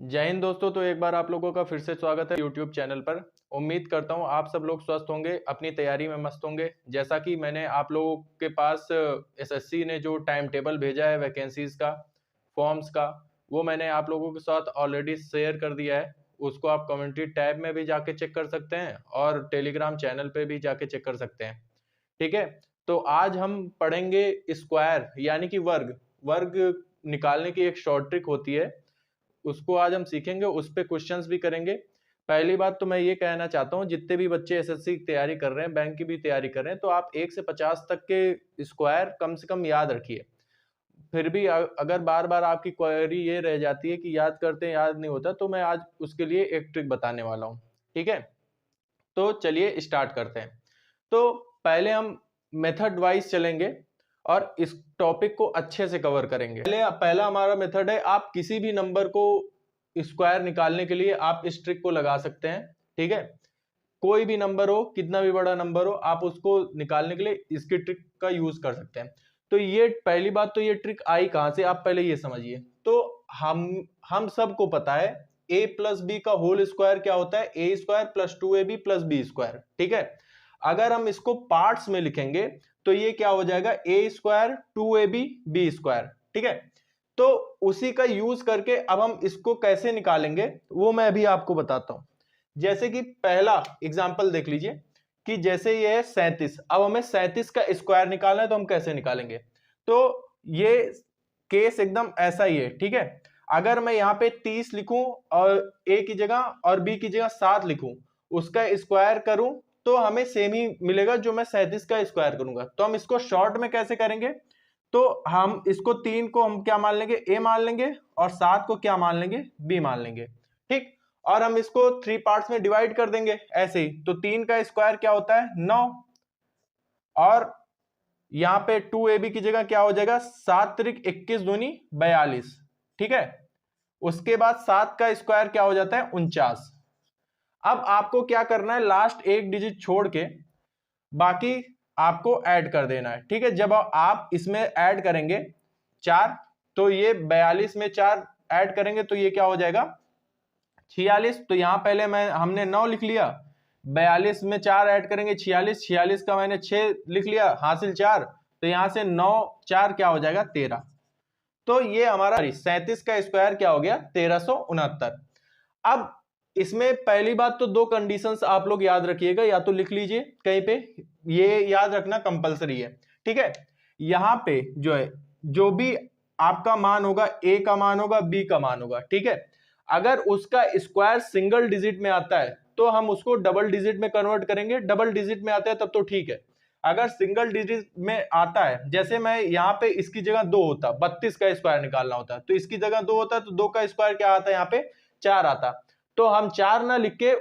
जय हिंद दोस्तों। तो एक बार आप लोगों का फिर से स्वागत है यूट्यूब चैनल पर। उम्मीद करता हूं आप सब लोग स्वस्थ होंगे, अपनी तैयारी में मस्त होंगे। जैसा कि मैंने आप लोगों के पास एसएससी ने जो टाइम टेबल भेजा है वैकेंसीज का, फॉर्म्स का, वो मैंने आप लोगों के साथ ऑलरेडी शेयर कर दिया है। उसको आप कम्युनिटी टैब में भी जाके चेक कर सकते हैं और टेलीग्राम चैनल पे भी जाके चेक कर सकते हैं। ठीक है, तो आज हम पढ़ेंगे स्क्वायर यानी कि वर्ग वर्ग निकालने की एक शॉर्ट ट्रिक होती है, उसको आज हम सीखेंगे। उस पे क्वेश्चंस भी करेंगे। पहली बात तो मैं ये कहना चाहता हूँ, जितने भी बच्चे एसएससी की तैयारी कर रहे हैं, बैंक की भी तैयारी कर रहे हैं, तो आप 1 से 50 तक के स्क्वायर कम से कम याद रखिए। फिर भी अगर बार बार आपकी क्वेरी ये रह जाती है कि याद करते हैं याद नहीं होता, तो मैं आज उसके लिए एक ट्रिक बताने वाला हूँ। ठीक है, तो चलिए स्टार्ट करते हैं। तो पहले हम मेथड वाइज चलेंगे और इस टॉपिक को अच्छे से कवर करेंगे। पहला हमारा मेथड है, आप किसी भी नंबर को स्क्वायर निकालने के लिए आप इस ट्रिक को लगा सकते हैं। ठीक है, कोई भी नंबर हो, कितना भी बड़ा नंबर हो, आप उसको निकालने के लिए इसकी ट्रिक का यूज कर सकते हैं। तो ये पहली बात, तो ये ट्रिक आई कहां से, आप पहले ये समझिए। तो हम सबको पता है a प्लस बी का होल स्क्वायर क्या होता है, A square plus 2ab plus B square. ठीक है, अगर हम इसको पार्ट्स में लिखेंगे तो ये क्या हो जाएगा, ए स्क्वायर 2ab बी स्क्वायर। ठीक है, तो उसी का यूज करके अब हम इसको कैसे निकालेंगे वो मैं अभी आपको बताता हूं। जैसे कि पहला एग्जांपल देख लीजिए कि जैसे ये है 37, अब हमें 37 का स्क्वायर निकालना है, तो हम कैसे निकालेंगे। तो ये केस एकदम ऐसा ही है। ठीक है, अगर मैं यहाँ पे 30 लिखूं और ए की जगह और बी की जगह 7 लिखूं, उसका स्क्वायर करूं, तो हमें सेम ही मिलेगा जो मैं 37 का स्क्वायर करूंगा। तो हम इसको शॉर्ट में कैसे करेंगे, तो हम इसको 3 को हम क्या मान लेंगे, ए मान लेंगे, और 7 को क्या मान लेंगे, बी मान लेंगे। ठीक, और हम इसको 3 पार्ट्स में डिवाइड कर देंगे ऐसे ही। तो 3 का स्क्वायर क्या होता है, 9, और यहां पे 2ab की जगह क्या हो जाएगा, 7 त्रिक 21 दूनी 42। ठीक है, उसके बाद 7 का स्क्वायर क्या हो जाता है, 49। अब आपको क्या करना है, लास्ट एक डिजिट छोड़ के बाकी आपको ऐड कर देना है। ठीक है, जब आप इसमें ऐड करेंगे 4, तो ये 42 में 4 ऐड करेंगे तो ये क्या हो जाएगा, 46। तो यहां पहले हमने 9 लिख लिया, 42 में 4 ऐड करेंगे 46, 46 का मैंने 6 लिख लिया, हासिल 4, तो यहां से 9 4 क्या हो जाएगा, 13। तो ये हमारा 37 का स्क्वायर क्या हो गया, 1369। अब इसमें पहली बात तो 2 कंडीशंस आप लोग याद रखिएगा, या तो लिख लीजिए कहीं पे, ये याद रखना कंपलसरी है। ठीक है, यहां पे जो है, जो भी आपका मान होगा, ए का मान होगा, बी का मान होगा। ठीक है, अगर उसका स्क्वायर सिंगल डिजिट में आता है तो हम उसको डबल डिजिट में कन्वर्ट करेंगे, डबल डिजिट में आता है तब तो ठीक है। अगर सिंगल डिजिट में आता है, जैसे मैं यहाँ पे इसकी जगह 2 होता, 32 का स्क्वायर निकालना होता, तो इसकी जगह 2 होता तो 2 का स्क्वायर क्या आता है, यहाँ पे 4 आता। तो हम 4 ना लिख के,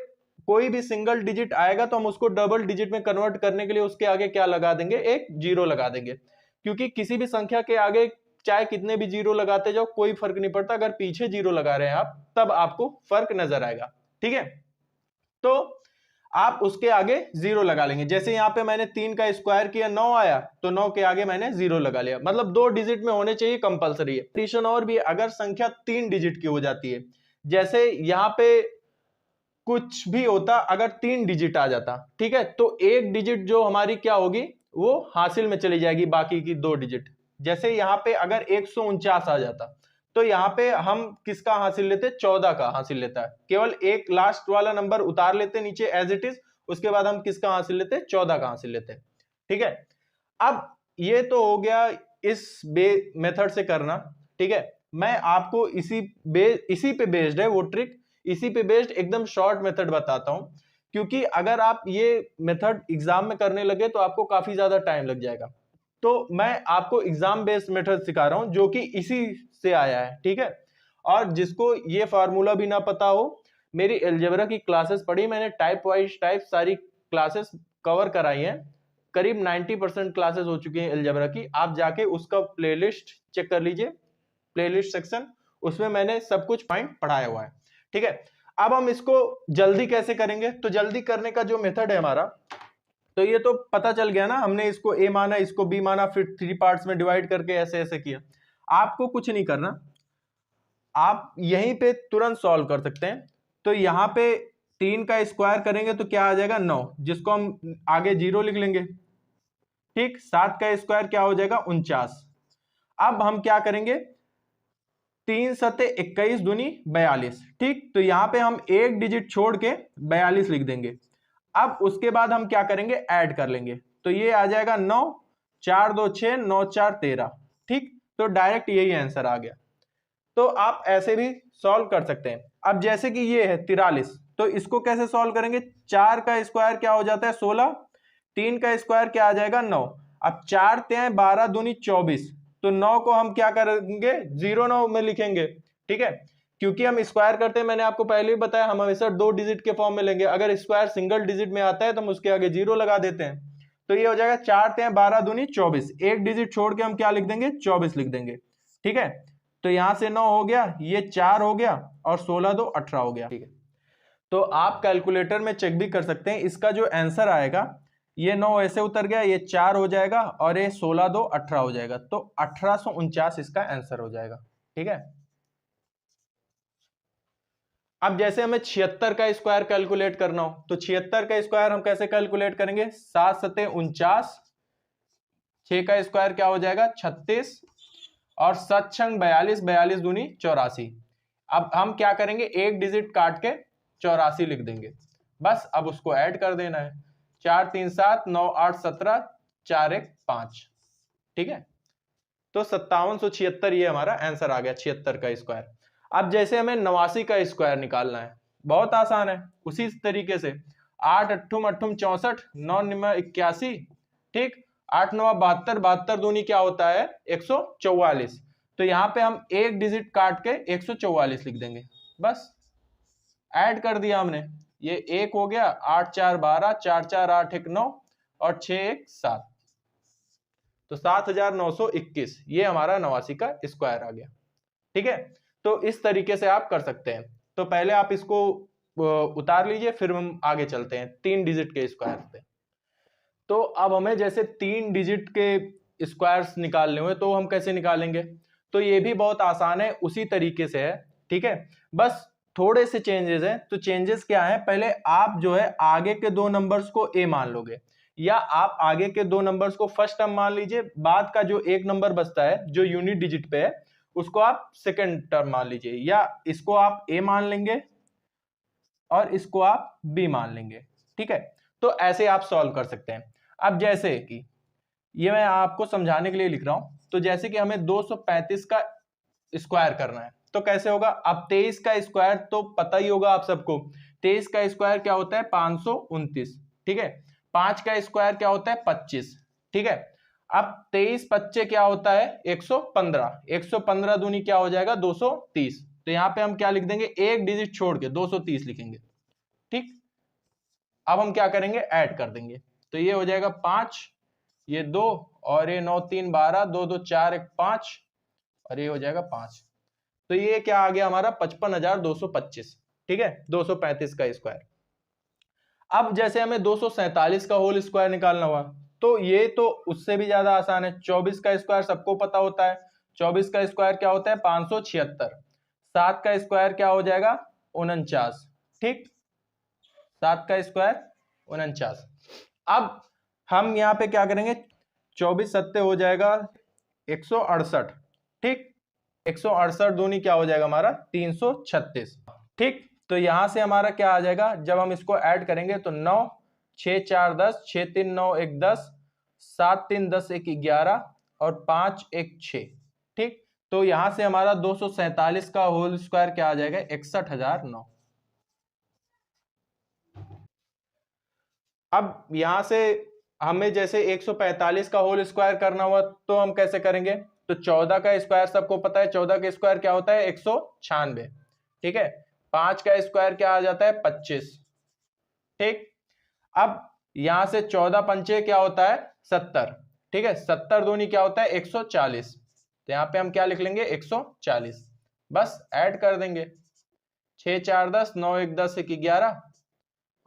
कोई भी सिंगल डिजिट आएगा तो हम उसको डबल डिजिट में कन्वर्ट करने के लिए उसके आगे क्या लगा देंगे, एक जीरो लगा देंगे। क्योंकि किसी भी संख्या के आगे चाहे कितने भी जीरो लगाते जाओ कोई फर्क नहीं पड़ता, अगर पीछे जीरो लगा रहे हैं आप तब आपको फर्क नजर आएगा। ठीक है, तो आप उसके आगे जीरो लगा लेंगे। जैसे यहाँ पे मैंने 3 का स्क्वायर किया, 9 आया, तो 9 के आगे मैंने जीरो लगा लिया। मतलब 2 डिजिट में होने चाहिए, कंपलसरी है। कंडीशन और भी, अगर संख्या 3 डिजिट की हो जाती है, जैसे यहाँ पे कुछ भी होता, अगर 3 डिजिट आ जाता, ठीक है, तो एक डिजिट जो हमारी क्या होगी, वो हासिल में चली जाएगी, बाकी की 2 डिजिट। जैसे यहाँ पे अगर 149 आ जाता, तो यहाँ पे हम किसका हासिल लेते, 14 का हासिल लेता है, केवल एक लास्ट वाला नंबर उतार लेते नीचे एज इट इज, उसके बाद हम किसका हासिल लेते, 14 का हासिल लेते। ठीक है, अब ये तो हो गया इस मेथड से करना। ठीक है, मैं आपको इसी पे बेस्ड है वो ट्रिक, इसी पे बेस्ड एकदम शॉर्ट मेथड बताता हूं, क्योंकि अगर आप ये मेथड एग्जाम में करने लगे तो आपको काफी ज्यादा टाइम लग जाएगा। तो मैं आपको एग्जाम बेस्ड मेथड सिखा रहा हूं जो कि इसी से आया है। ठीक है, और जिसको ये फार्मूला भी ना पता हो, मेरी अलजेब्रा की क्लासेस पढ़ी मैंने, टाइप वाइज टाइप सारी क्लासेस कवर कराई हैं, करीब 90% क्लासेस हो चुकी हैं अलजेब्रा की। आप जाके उसका प्लेलिस्ट चेक कर लीजिए, प्लेलिस्ट सेक्शन, उसमें मैंने सब कुछ पॉइंट पढ़ाया हुआ है। ठीक है, अब हम इसको जल्दी कैसे करेंगे, तो जल्दी करने का जो मेथड है हमारा, तो ये तो पता चल गया ना, हमने इसको ए माना, इसको बी माना, फिर 3 पार्ट्स में डिवाइड करके ऐसे ऐसे किया। आपको कुछ नहीं करना, आप यहीं पे तुरंत सॉल्व कर सकते हैं। तो यहाँ पे 3 का स्क्वायर करेंगे तो क्या आ जाएगा 9, जिसको हम आगे 0 लिख लेंगे। ठीक, 7 का स्क्वायर क्या हो जाएगा 49। अब हम क्या करेंगे, 3 सते 21 दूनी 42। ठीक, तो यहां पे हम एक डिजिट छोड़ के 42 लिख देंगे। अब उसके बाद हम क्या करेंगे, ऐड कर लेंगे। तो ये आ जाएगा 9, 4 2 6, 9 4 13। ठीक, तो डायरेक्ट यही आंसर आ गया। तो आप ऐसे भी सॉल्व कर सकते हैं। अब जैसे कि ये है 43, तो इसको कैसे सॉल्व करेंगे, 4 का स्क्वायर क्या हो जाता है 16, 3 का स्क्वायर क्या आ जाएगा 9। अब 4 3 12 दूनी 24, तो 9 को हम क्या करेंगे 0 9 में लिखेंगे। ठीक है, क्योंकि हम स्क्वायर करते हैं, मैंने आपको पहले भी बताया, हम हमेशा 2 डिजिट के फॉर्म में लेंगे। अगर स्क्वायर सिंगल डिजिट में आता है तो हम उसके आगे 0 लगा देते हैं। तो ये हो जाएगा 4 3 12 दूनी 24, एक डिजिट छोड़ के हम क्या लिख देंगे 24 लिख देंगे। ठीक है, तो यहां से 9 हो गया, ये 4 हो गया, और 16 2 18 हो गया। ठीक है, तो आप कैलकुलेटर में चेक भी कर सकते हैं, इसका जो आंसर आएगा, ये 9 ऐसे उतर गया, ये 4 हो जाएगा, और ये 16 2 18 हो जाएगा। तो 1849 इसका आंसर हो जाएगा। ठीक है, अब जैसे हमें 76 का स्क्वायर कैलकुलेट करना हो, तो 76 का स्क्वायर हम कैसे कैलकुलेट करेंगे, 7 सते 49, 6 का स्क्वायर क्या हो जाएगा 36, और 7 छंग 42, 42 दूनी 84। अब हम क्या करेंगे, एक डिजिट काट के 84 लिख देंगे। बस अब उसको ऐड कर देना है, 4 3 7 9 8 17, 4 1 5। ठीक है, तो 5776 ये हमारा आंसर आ गया 76 का स्क्वायर। अब जैसे हमें 89 का स्क्वायर निकालना है, बहुत आसान है, उसी तरीके से 8 अट्ठुम अट्ठुम 64, 9 निमा 81। ठीक, 8 9 72, 72 दूनी क्या होता है 144। तो यहाँ पे हम एक डिजिट काट के 144 लिख देंगे। बस ऐड कर दिया हमने, ये 1 हो गया, 8 4 12, 4 4 8 1 9, और 6 1 7, तो 7921 ये हमारा 89 का स्क्वायर आ गया। ठीक है, तो इस तरीके से आप कर सकते हैं। तो पहले आप इसको उतार लीजिए, फिर हम आगे चलते हैं 3 डिजिट के स्क्वायर पे। तो अब हमें जैसे 3 डिजिट के स्क्वायर्स निकालने हुए, तो हम कैसे निकालेंगे, तो ये भी बहुत आसान है, उसी तरीके से है। ठीक है, बस थोड़े से चेंजेस हैं। तो चेंजेस क्या है, पहले आप जो है आगे के 2 नंबर्स को ए मान लोगे, या आप आगे के 2 नंबर्स को फर्स्ट टर्म मान लीजिए, बाद का जो एक नंबर बचता है जो यूनिट डिजिट पे है उसको आप सेकंड टर्म मान लीजिए, या इसको आप ए मान लेंगे और इसको आप बी मान लेंगे। ठीक है, तो ऐसे आप सॉल्व कर सकते हैं। अब जैसे कि ये मैं आपको समझाने के लिए लिख रहा हूं, तो जैसे कि हमें 235 का स्क्वायर करना है, तो कैसे होगा, अब 23 का स्क्वायर तो पता ही होगा आप सबको, 23 का स्क्वायर क्या होता है 529। ठीक है, 5 का स्क्वायर क्या होता है 25। ठीक है, अब 23 25 क्या होता है 115, 115 दूनी क्या हो जाएगा 230। तो यहां पे हम क्या लिख देंगे, एक डिजिट छोड़ के 230 लिखेंगे। ठीक, अब हम क्या करेंगे, ऐड कर देंगे। तो ये हो जाएगा 5, ये 2, और ये 9 3 12, 2 2 4 1 5, और ये हो जाएगा 5। तो ये क्या आ गया हमारा 55,225। ठीक है, 235 का स्क्वायर। अब जैसे हमें 247 का होल स्क्वायर निकालना हुआ, तो ये तो उससे भी ज्यादा आसान है। 24 का स्क्वायर सबको पता होता है, 24 का स्क्वायर क्या होता है 576। 7 का स्क्वायर क्या हो जाएगा 49। ठीक, 7 का स्क्वायर 49। अब हम यहाँ पे क्या करेंगे, 24 सत्ते हो जाएगा 168। ठीक, 168 दूनी क्या हो जाएगा हमारा 336। ठीक, तो यहां से हमारा क्या आ जाएगा, जब हम इसको ऐड करेंगे तो 9 6 4 10, 6 3 9 1 10, 7 3 10 1 11, और 5 1 6। ठीक, तो यहां से हमारा 247 का होल स्क्वायर क्या आ जाएगा 61,009। अब यहां से हमें जैसे 145 का होल स्क्वायर करना हुआ, तो हम कैसे करेंगे, तो 14 का स्क्वायर सबको पता है, 14 का स्क्वायर क्या होता है 196। ठीक है, 5 का स्क्वायर क्या आ जाता है 25। ठीक, अब यहां से 14 पंचे क्या होता है 70। ठीक है, 70 दूनी क्या होता है 140। तो यहां पे हम क्या लिख लेंगे 140। बस ऐड कर देंगे, 6 4 10, 9 1 10 1 11,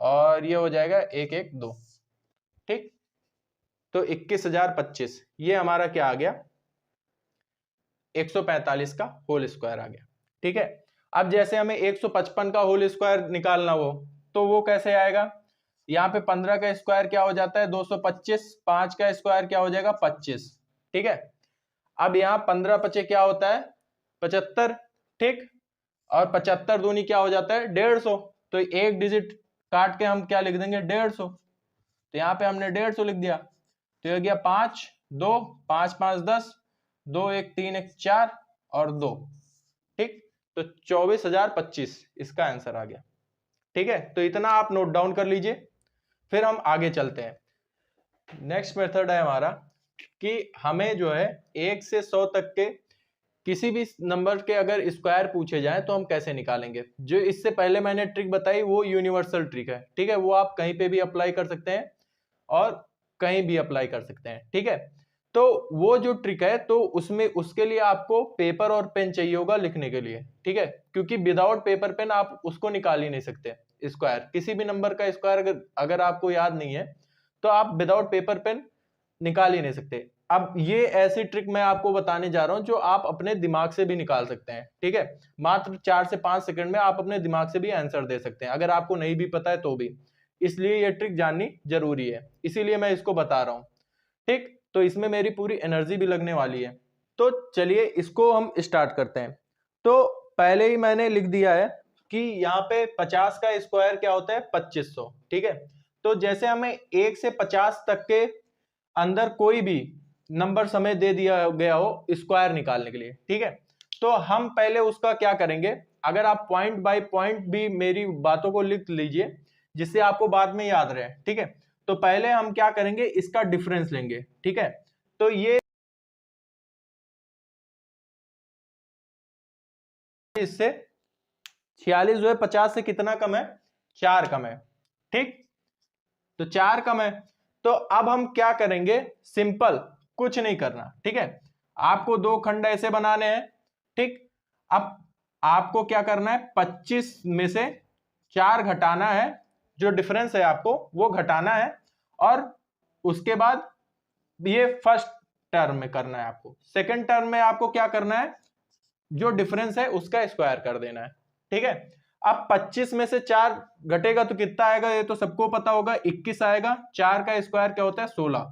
और ये हो जाएगा 1 1 2। ठीक, तो 21,025 ये हमारा क्या आ गया 145 का होल स्क्वायर आ गया। ठीक है। अब जैसे हमें 155 का होल स्क्वायर निकालना हो तो वो कैसे आएगा, यहाँ पे 15 का स्क्वायर क्या हो जाता है 225, 5 का स्क्वायर क्या हो जाएगा 25, ठीक है। अब यहाँ 15 पचे क्या होता है 75, ठीक, और 75 दूनी क्या हो जाता है 150, तो एक डिजिट काट के हम क्या लिख देंगे 150, तो यहाँ पे हमने 150 लिख दिया, तो ये गया 5 2 5 5 10, 2 1 3 1 4 और 2, ठीक, तो 24,025 इसका आंसर आ गया, ठीक है। तो इतना आप नोट डाउन कर लीजिए, फिर हम आगे चलते हैं। नेक्स्ट मेथड है हमारा कि हमें जो है 1 से 100 तक के किसी भी नंबर के अगर स्क्वायर पूछे जाए तो हम कैसे निकालेंगे। जो इससे पहले मैंने ट्रिक बताई वो यूनिवर्सल ट्रिक है, ठीक है, वो आप कहीं पे भी अप्लाई कर सकते हैं और कहीं भी अप्लाई कर सकते हैं, ठीक है। तो वो जो ट्रिक है तो उसमें उसके लिए आपको पेपर और पेन चाहिए होगा लिखने के लिए, ठीक है, क्योंकि विदाउट पेपर पेन आप उसको निकाल ही नहीं सकते स्क्वायर, किसी भी नंबर का स्क्वायर अगर आपको याद नहीं है तो आप विदाउट पेपर पेन निकाल ही नहीं सकते। अब ये ऐसी ट्रिक मैं आपको बताने जा रहा हूं जो आप अपने दिमाग से भी निकाल सकते हैं, ठीक है, मात्र 4 से 5 सेकंड में आप अपने दिमाग से भी आंसर दे सकते हैं अगर आपको नहीं भी पता है तो भी, इसलिए ये ट्रिक जाननी जरूरी है, इसीलिए मैं इसको बता रहा हूं, ठीक। तो इसमें मेरी पूरी एनर्जी भी लगने वाली है, तो चलिए इसको हम स्टार्ट करते हैं। तो पहले ही मैंने लिख दिया है कि यहाँ पे 50 का स्क्वायर क्या होता है 2500, ठीक है। तो जैसे हमें 1 से 50 तक के अंदर कोई भी नंबर हमें दे दिया गया हो स्क्वायर निकालने के लिए, ठीक है, तो हम पहले उसका क्या करेंगे, अगर आप पॉइंट बाय पॉइंट भी मेरी बातों को लिख लीजिए जिससे आपको बाद में याद रहे, ठीक है। तो पहले हम क्या करेंगे इसका डिफरेंस लेंगे, ठीक है, तो ये इससे 46 जो है 50 से कितना कम है 4 कम है, ठीक, तो 4 कम है। तो अब हम क्या करेंगे, सिंपल कुछ नहीं करना, ठीक है, आपको दो खंड ऐसे बनाने हैं, ठीक। अब आपको क्या करना है 25 में से 4 घटाना है, जो डिफरेंस है आपको वो घटाना है, और उसके बाद ये फर्स्ट टर्म में करना है आपको, सेकंड टर्म में आपको क्या करना है जो डिफरेंस है उसका स्क्वायर कर देना है, ठीक है। अब 25 में से 4 घटेगा तो कितना आएगा ये तो सबको पता होगा 21 आएगा, 4 का स्क्वायर क्या होता है 16,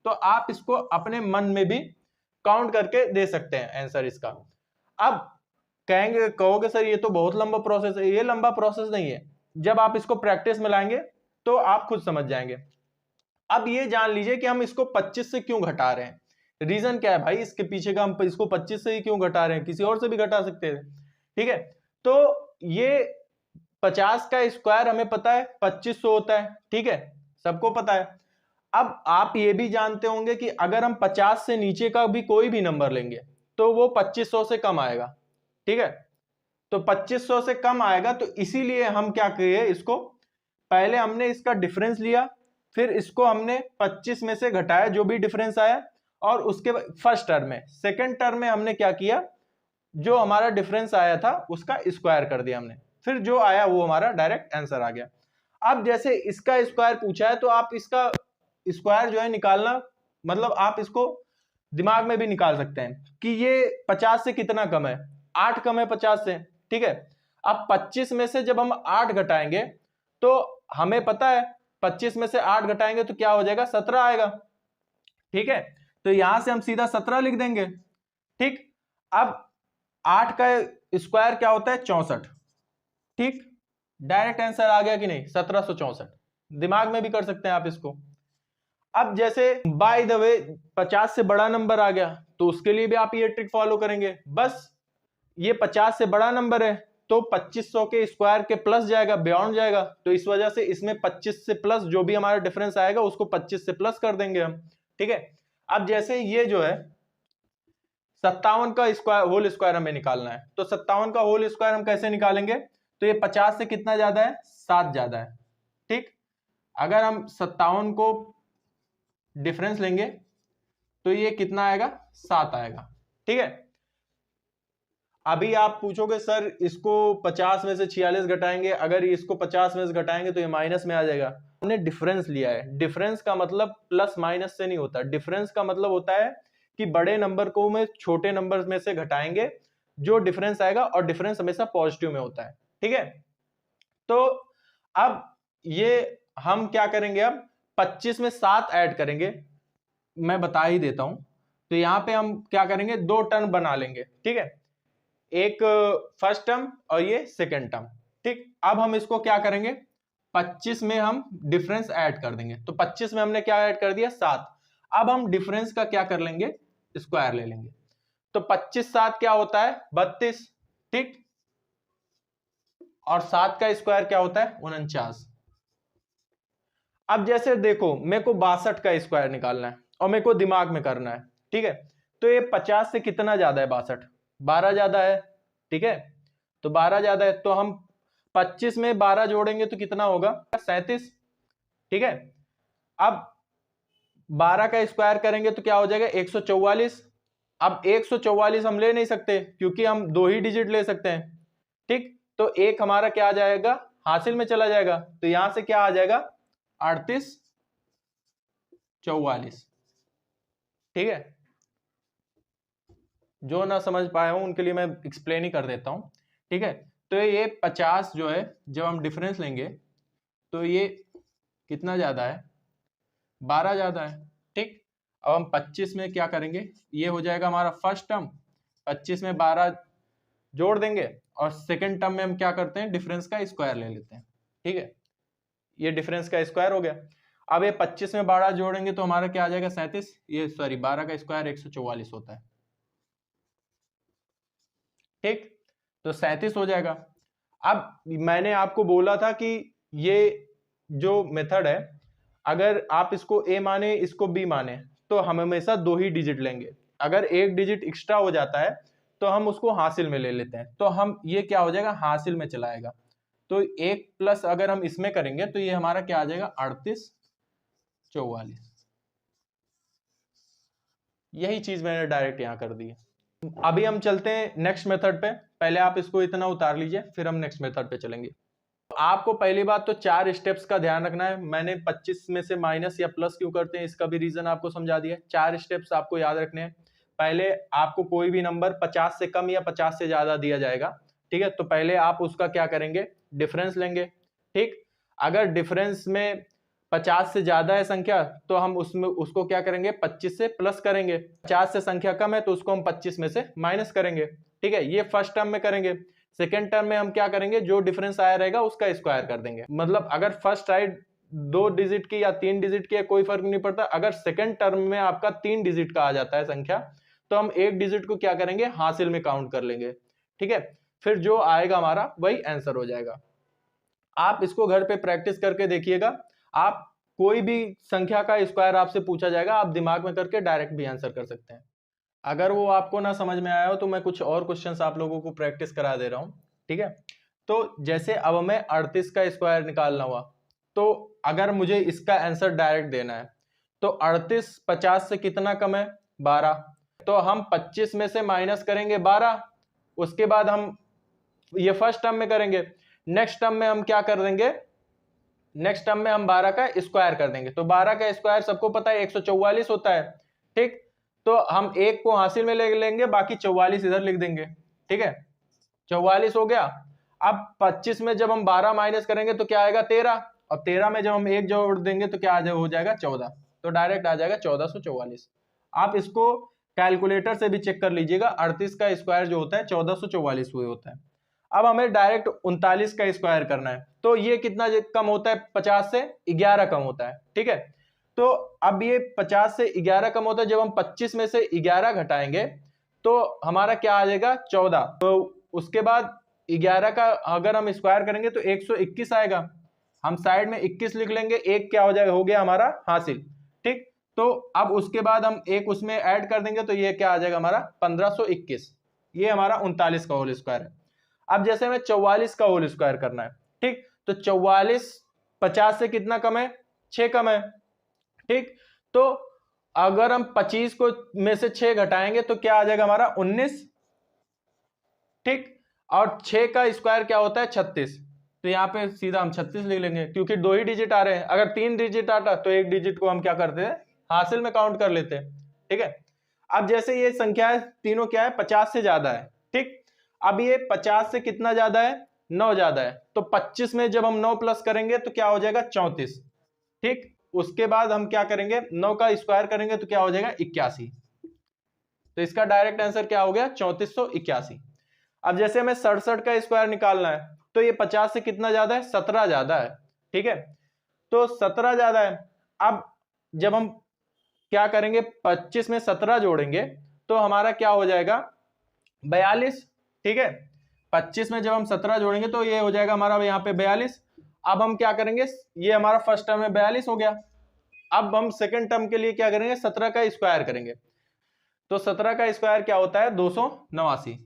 तो आप इसको अपने मन में भी काउंट करके दे सकते हैं आंसर इसका। अब कहोगे सर ये तो बहुत लंबा प्रोसेस है, ये लंबा प्रोसेस नहीं है, जब आप इसको प्रैक्टिस में लाएंगे तो आप खुद समझ जाएंगे। अब ये जान लीजिए कि हम इसको 25 से क्यों घटा रहे हैं, रीजन क्या है भाई इसके पीछे का, हम इसको 25 से ही क्यों घटा रहे हैं, किसी और से भी घटा सकते थे, ठीक है। तो ये 50 का स्क्वायर हमें पता है 2500 होता है, ठीक है, सबको पता है। अब आप ये भी जानते होंगे कि अगर हम 50 से नीचे का भी कोई भी नंबर लेंगे तो वो 2500 से कम आएगा, ठीक है, तो 2500 से कम आएगा, तो इसीलिए हम क्या किए इसको पहले हमने इसका डिफरेंस लिया, फिर इसको हमने 25 में से घटाया जो भी डिफरेंस आया, और उसके फर्स्ट टर्म में, सेकंड टर्म में हमने क्या किया जो हमारा डिफरेंस आया था उसका स्क्वायर कर दिया हमने, फिर जो आया वो हमारा डायरेक्ट आंसर आ गया। अब जैसे इसका स्क्वायर पूछा है तो आप इसका स्क्वायर जो है निकालना, मतलब आप इसको दिमाग में भी निकाल सकते हैं कि ये 50 से कितना कम है, 8 कम है 50 से, ठीक है। अब 25 में से जब हम 8 घटाएंगे तो हमें पता है 25 में से 8 घटाएंगे तो क्या हो जाएगा 17 आएगा, ठीक है, तो यहां से हम सीधा 17 लिख देंगे, ठीक। अब 8 का स्क्वायर क्या होता है 64, ठीक, डायरेक्ट आंसर आ गया कि नहीं 1764, दिमाग में भी कर सकते हैं आप इसको। अब जैसे बाय द वे 50 से बड़ा नंबर आ गया तो उसके लिए भी आप ये ट्रिक फॉलो करेंगे, बस ये 50 से बड़ा नंबर है तो 2500 के स्क्वायर के प्लस जाएगा, बियॉन्ड जाएगा, तो इस वजह से इसमें 25 से प्लस जो भी हमारा डिफरेंस आएगा उसको 25 से प्लस कर देंगे हम, ठीक है। अब जैसे ये जो है 57 का स्क्वायर होल स्क्वायर हमें निकालना है, तो 57 का होल स्क्वायर हम कैसे निकालेंगे, तो ये 50 से कितना ज्यादा है 7 ज्यादा है, ठीक। अगर हम 57 को डिफरेंस लेंगे तो ये कितना आएगा 7 आएगा, ठीक है। अभी आप पूछोगे सर इसको 50 में से 46 घटाएंगे, अगर इसको 50 में से घटाएंगे तो ये माइनस में आ जाएगा। हमने डिफरेंस लिया है, डिफरेंस का मतलब प्लस माइनस से नहीं होता, डिफरेंस का मतलब होता है कि बड़े नंबर को में छोटे नंबर में से घटाएंगे जो डिफरेंस आएगा, और डिफरेंस हमेशा पॉजिटिव में होता है, ठीक है। तो अब ये हम क्या करेंगे, अब 25 में 7 ऐड करेंगे, मैं बता ही देता हूं। तो यहां पे हम क्या करेंगे, 2 टर्म बना लेंगे, ठीक है, एक फर्स्ट टर्म और ये सेकेंड टर्म, ठीक। अब हम इसको क्या करेंगे, 25 में हम डिफरेंस ऐड कर देंगे। तो 25 में हमने क्या ऐड कर दिया, 7। अब हम डिफरेंस का क्या कर लेंगे, स्क्वायर ले लेंगे। तो 25 7 क्या होता है, 32, ठीक। और 7 का स्क्वायर क्या होता है, 49। अब जैसे देखो, मेरे को 62 का स्क्वायर निकालना है और मेरे को दिमाग में करना है, ठीक है। तो ये 50 से कितना ज्यादा है, 62, 12 ज्यादा है, ठीक है। तो 12 ज्यादा है, तो हम 25 में 12 जोड़ेंगे तो कितना होगा, 37, ठीक है। अब 12 का स्क्वायर करेंगे तो क्या हो जाएगा, 144। अब 144 हम ले नहीं सकते क्योंकि हम 2 ही डिजिट ले सकते हैं, ठीक। तो एक हमारा क्या आ जाएगा, हासिल में चला जाएगा। तो यहां से क्या आ जाएगा, 38 44, ठीक है। जो ना समझ पाए हो उनके लिए मैं एक्सप्लेन ही कर देता हूं, ठीक है। तो ये 50 जो है, जब हम डिफरेंस लेंगे तो ये कितना ज्यादा है, 12 ज्यादा है, ठीक। अब हम 25 में क्या करेंगे, ये हो जाएगा हमारा फर्स्ट टर्म, 25 में 12 जोड़ देंगे, और सेकेंड टर्म में हम क्या करते हैं, डिफरेंस का स्क्वायर ले लेते हैं, ठीक है। ये डिफरेंस का स्क्वायर हो गया। अब ये 25 में 12 जोड़ेंगे तो हमारा क्या आ जाएगा, 37, ये सॉरी 12 का स्क्वायर 144 होता है, ठीक। तो 37 हो जाएगा। अब मैंने आपको बोला था कि ये जो मेथड है, अगर आप इसको ए माने इसको बी माने तो हम हमेशा 2 ही डिजिट लेंगे। अगर एक डिजिट एक्स्ट्रा हो जाता है तो हम उसको हासिल में ले लेते हैं। तो हम ये क्या हो जाएगा, हासिल में चला आएगा। तो 1 प्लस अगर हम इसमें करेंगे तो ये हमारा क्या आ जाएगा, 38 44। यही चीज मैंने डायरेक्ट यहां कर दी है। अभी हम चलते हैं नेक्स्ट मेथड पे। पहले आप इसको इतना उतार लीजिए, फिर हम नेक्स्ट मेथड पे चलेंगे। आपको पहली बात तो 4 स्टेप्स का ध्यान रखना है। मैंने 25 में से माइनस या प्लस क्यों करते हैं इसका भी रीजन आपको समझा दिया। 4 स्टेप्स आपको याद रखने हैं। पहले आपको कोई भी नंबर 50 से कम या 50 से ज्यादा दिया जाएगा, ठीक है। तो पहले आप उसका क्या करेंगे, डिफरेंस लेंगे, ठीक। अगर डिफरेंस में 50 से ज्यादा है संख्या तो हम उसमें उसको क्या करेंगे, 25 से प्लस करेंगे। 50 से संख्या कम है तो उसको हम 25 में से माइनस करेंगे, ठीक है। ये फर्स्ट टर्म में करेंगे। सेकेंड टर्म में हम क्या करेंगे, जो डिफरेंस आया रहेगा उसका स्क्वायर कर देंगे। मतलब अगर फर्स्ट साइड 2 डिजिट की या 3 डिजिट की है कोई फर्क नहीं पड़ता। अगर सेकेंड टर्म में आपका 3 डिजिट का आ जाता है संख्या तो हम एक डिजिट को क्या करेंगे, हासिल में काउंट कर लेंगे, ठीक है। फिर जो आएगा हमारा वही आंसर हो जाएगा। आप इसको घर पे प्रैक्टिस करके देखिएगा। आप कोई भी संख्या का स्क्वायर आपसे पूछा जाएगा, आप दिमाग में करके डायरेक्ट भी आंसर कर सकते हैं। अगर वो आपको ना समझ में आया हो तो मैं कुछ और क्वेश्चंस आप लोगों को प्रैक्टिस करा दे रहा हूं, ठीक है। तो जैसे अब हमें 38 का स्क्वायर निकालना हुआ, तो अगर मुझे इसका आंसर डायरेक्ट देना है तो 38 50 से कितना कम है, 12। तो हम 25 में से माइनस करेंगे 12, उसके बाद हम ये फर्स्ट टर्म में करेंगे। नेक्स्ट टर्म में हम क्या कर देंगे, नेक्स्ट टर्म में हम 12 का स्क्वायर कर देंगे। तो 12 का स्क्वायर सबको पता है 144 होता है, ठीक। तो हम एक को हासिल में ले लेंगे, बाकी 44 इधर लिख देंगे, ठीक है। 44 हो गया। अब 25 में जब हम 12 माइनस करेंगे तो क्या आएगा, 13। और 13 में जब हम एक जोड़ देंगे तो क्या हो जाएगा, 14। तो डायरेक्ट आ जाएगा 1444। आप इसको कैलकुलेटर से भी चेक कर लीजिएगा। 38 का स्क्वायर जो होता है 1444 हुए होता है। अब हमें डायरेक्ट 39 का स्क्वायर करना है। तो ये कितना कम होता है, 50 से 11 कम होता है, ठीक है। तो अब ये 50 से 11 कम होता है। जब हम 25 में से 11 घटाएंगे तो हमारा क्या आ जाएगा, 14। तो उसके बाद 11 का अगर हम स्क्वायर करेंगे तो 121 आएगा। हम साइड में 21 लिख लेंगे, एक क्या हो जाएगा, हो गया हमारा हासिल, ठीक। तो अब उसके बाद हम एक उसमें ऐड कर देंगे तो ये क्या आ जाएगा हमारा 1521। ये हमारा 39 का होल स्क्वायर है। अब जैसे हमें 44 का होल स्क्वायर करना है, ठीक। तो 44 50 से कितना कम है, 6 कम है, ठीक। तो अगर हम 25 को में से 6 घटाएंगे तो क्या आ जाएगा हमारा 19, ठीक। और 6 का स्क्वायर क्या होता है, 36। तो यहाँ पे सीधा हम 36 लिख लेंगे क्योंकि 2 ही डिजिट आ रहे हैं। अगर 3 डिजिट आता तो एक डिजिट को हम क्या करते हैं, हासिल में काउंट कर लेते हैं, ठीक है। अब जैसे ये संख्या तीनों क्या है, 50 से ज्यादा है, ठीक। अब ये 50 से कितना ज्यादा है, 9 ज्यादा है, तो 25 में जब हम 9 प्लस करेंगे तो क्या हो जाएगा 34। ठीक, उसके बाद हम क्या करेंगे, 9 का स्क्वायर करेंगे तो क्या हो जाएगा 81। तो इसका डायरेक्ट आंसर क्या हो गया 3481। अब जैसे हमें 67 का स्क्वायर निकालना है, तो ये 50 से कितना ज्यादा है, 17 ज्यादा है। ठीक है, तो 17 ज्यादा है। अब जब हम क्या करेंगे, 25 में 17 जोड़ेंगे तो हमारा क्या हो जाएगा 42। ठीक है, 25 में जब हम 17 जोड़ेंगे तो ये हो जाएगा हमारा यहाँ पे 42। अब हम क्या करेंगे, ये हमारा फर्स्ट टर्म में 42 हो गया। अब हम सेकंड टर्म के लिए क्या करेंगे, 17 का स्क्वायर करेंगे। तो 17 का स्क्वायर क्या होता है 289।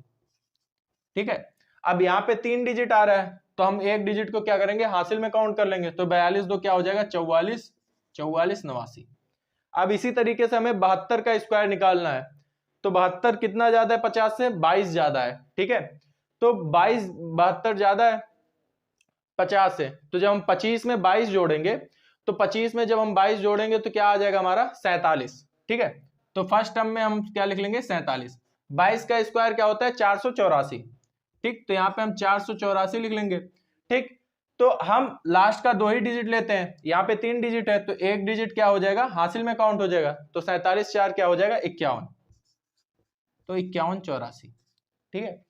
ठीक है, अब यहाँ पे 3 डिजिट आ रहा है, तो हम एक डिजिट को क्या करेंगे, हासिल में काउंट कर लेंगे। तो 42 दो क्या हो जाएगा 44, 44 89। अब इसी तरीके से हमें 72 का स्क्वायर निकालना है। तो 72 कितना ज्यादा है 50 से, 22 ज्यादा है। ठीक है, तो 72 ज्यादा है 50 से, तो जब हम 25 में 22 जोड़ेंगे, तो 25 में जब हम 22 जोड़ेंगे तो क्या आ जाएगा हमारा 47। ठीक है, तो फर्स्ट टर्म में हम क्या लिख लेंगे 47। 22 का स्क्वायर क्या होता है 484। ठीक, तो यहाँ पे हम 484 लिख लेंगे। ठीक, तो हम लास्ट का 2 ही डिजिट लेते हैं, यहाँ पे 3 डिजिट है, तो एक डिजिट क्या हो जाएगा हासिल में काउंट हो जाएगा। तो 47 4 क्या हो जाएगा 51, तो 51 84। ठीक है,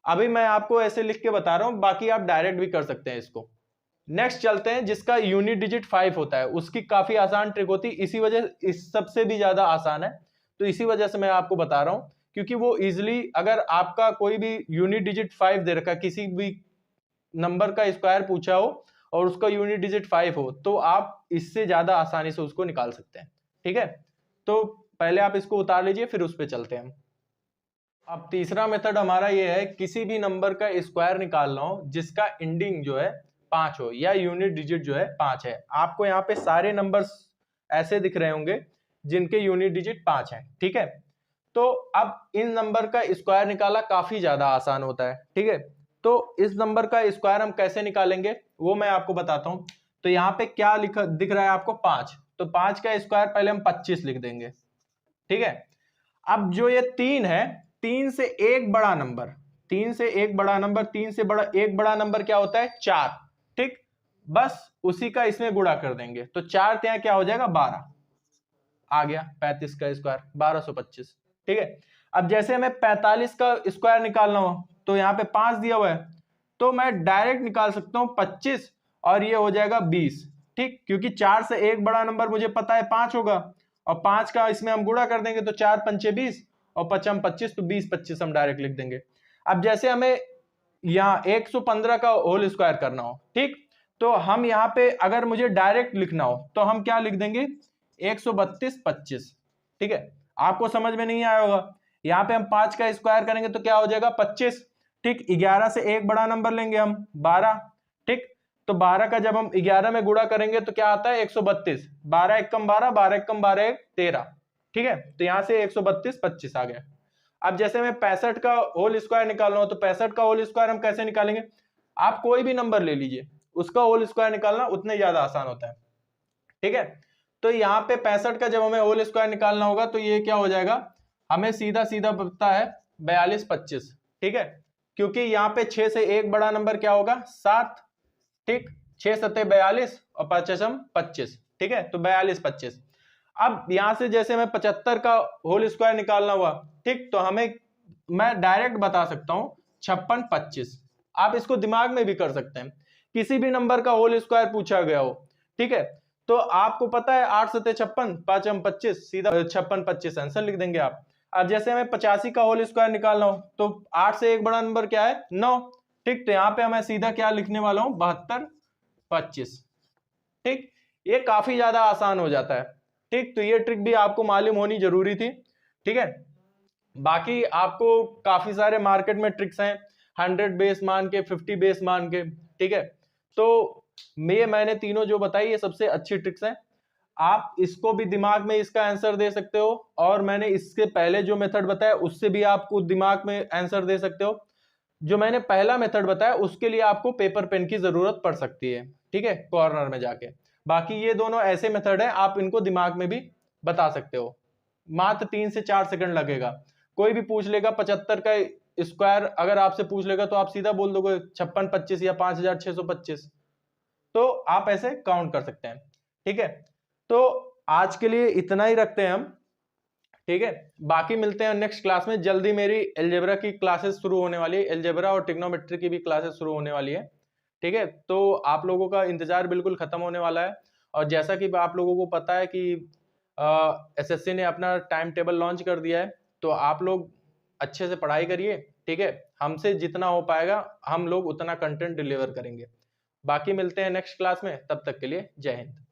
अभी मैं आपको ऐसे लिख के बता रहा हूं, बाकी आप डायरेक्ट भी कर सकते हैं इसको। नेक्स्ट चलते हैं, जिसका यूनिट डिजिट 5 होता है, उसकी काफी आसान ट्रिक होती है, इसी वजह इस सबसे भी ज्यादा आसान है, तो इसी वजह से मैं आपको बता रहा हूं, क्योंकि वो इजिली अगर आपका कोई भी यूनिट डिजिट 5 दे रखा, किसी भी नंबर का स्क्वायर पूछा हो और उसका यूनिट डिजिट 5 हो, तो आप इससे ज्यादा आसानी से उसको निकाल सकते हैं। ठीक है, तो पहले आप इसको उतार लीजिए, फिर उस पर चलते हैं। अब तीसरा मेथड हमारा ये है, किसी भी नंबर का स्क्वायर निकालना हो जिसका एंडिंग जो है 5 हो या यूनिट डिजिट जो है 5 है। आपको यहाँ पे सारे नंबर्स ऐसे दिख रहे होंगे जिनके यूनिट डिजिट 5 है। ठीक है, तो अब इन नंबर का स्क्वायर निकाला काफी ज्यादा आसान होता है। ठीक है, तो इस नंबर का स्क्वायर हम कैसे निकालेंगे वो मैं आपको बताता हूं। तो यहाँ पे क्या लिखा दिख रहा है आपको 5, तो 5 का स्क्वायर पहले हम 25 लिख देंगे। ठीक है, अब जो ये 3 है, 3 से एक बड़ा नंबर, 3 से एक बड़ा नंबर, 3 से बड़ा एक बड़ा नंबर क्या होता है 4। ठीक, बस उसी का इसमें गुणा कर देंगे, तो 4 ત્યાં क्या हो जाएगा 12 आ गया, 35 का स्क्वायर 1225। ठीक है, अब जैसे हमें 45 का स्क्वायर निकालना हो, तो यहाँ पे 5 दिया हुआ है, तो मैं डायरेक्ट निकाल सकता हूँ 25 और ये हो जाएगा 20। ठीक, क्योंकि 4 से एक बड़ा नंबर मुझे पता है 5 होगा, और 5 का इसमें हम गुणा कर देंगे, तो 4 पंचे 20 और 5 25, तो 20 25 हम डायरेक्ट लिख देंगे। अब जैसे हमें यहाँ 115 का होल स्क्वायर करना हो, ठीक, तो हम यहाँ पे अगर मुझे डायरेक्ट लिखना हो तो हम क्या लिख देंगे 132 25। ठीक है, आपको समझ में नहीं आया होगा, यहाँ पे हम 5 का स्क्वायर करेंगे तो क्या हो जाएगा 25। ठीक, 11 से एक बड़ा नंबर लेंगे हम 12। ठीक, तो 12 का जब हम 11 में गुणा करेंगे तो क्या आता है 132, 12 एकम 12, 12 एकम 12 एक 13। ठीक है, तो यहां से 132 25 आ गया। अब जैसे हमें 65 का होल स्क्वायर निकालना हो, तो 65 का होल स्क्वायर हम कैसे निकालेंगे, आप कोई भी नंबर ले लीजिए, उसका होल स्क्वायर निकालना उतना ज्यादा आसान होता है। ठीक है, तो यहाँ पे 65 का जब हमें होल स्क्वायर निकालना होगा तो ये क्या हो जाएगा, हमें सीधा सीधा पता है 42 25। ठीक है, क्योंकि यहाँ पे 6 से एक बड़ा नंबर क्या होगा 7। ठीक, 6 सत्ते 42 और 5 25। ठीक है, तो 42 25। अब यहां से जैसे हमें 75 का होल स्क्वायर निकालना हुआ, ठीक, तो हमें मैं डायरेक्ट बता सकता हूं 56 25। आप इसको दिमाग में भी कर सकते हैं, किसी भी नंबर का होल स्क्वायर पूछा गया हो, ठीक है, तो आपको पता है 8 सत्ते 56, 5 25, सीधा 56 25 आंसर लिख देंगे आप। अब जैसे हमें 85 का होल स्क्वायर निकालना हो, तो 8 से एक बड़ा नंबर क्या है 9। ठीक, तो यहाँ पे मैं सीधा क्या लिखने वाला हूं 72 25। ठीक, ये काफी ज्यादा आसान हो जाता है। ठीक, तो ये ट्रिक भी आपको मालूम होनी जरूरी थी। ठीक है, बाकी आपको काफी सारे मार्केट में ट्रिक्स हैं, 100 बेस मान के, 50 बेस मान के। ठीक है, तो मैंने तीनों जो बताई ये सबसे अच्छी ट्रिक्स हैं, आप इसको भी दिमाग में इसका आंसर दे सकते हो, और मैंने इसके पहले जो मेथड बताया उससे भी आपको दिमाग में आंसर दे सकते हो। जो मैंने पहला मेथड बताया उसके लिए आपको पेपर पेन की जरूरत पड़ सकती है, ठीक है, कॉर्नर में जाके। बाकी ये दोनों ऐसे मेथड है, आप इनको दिमाग में भी बता सकते हो, मात्र 3 से 4 सेकंड लगेगा। कोई भी पूछ लेगा 75 का स्क्वायर अगर आपसे पूछ लेगा तो आप सीधा बोल दोगे 5625 या 5625, तो आप ऐसे काउंट कर सकते हैं। ठीक है, तो आज के लिए इतना ही रखते हैं हम। ठीक है, बाकी मिलते हैं नेक्स्ट क्लास में। जल्दी मेरी एलजेब्रा की क्लासेस शुरू होने वाली है, एलजेब्रा और ट्रिग्नोमेट्री की भी क्लासेस शुरू होने वाली है। ठीक है, तो आप लोगों का इंतजार बिल्कुल खत्म होने वाला है। और जैसा कि आप लोगों को पता है कि एसएससी ने अपना टाइम टेबल लॉन्च कर दिया है, तो आप लोग अच्छे से पढ़ाई करिए। ठीक है, हमसे जितना हो पाएगा हम लोग उतना कंटेंट डिलीवर करेंगे। बाकी मिलते हैं नेक्स्ट क्लास में, तब तक के लिए जय हिंद।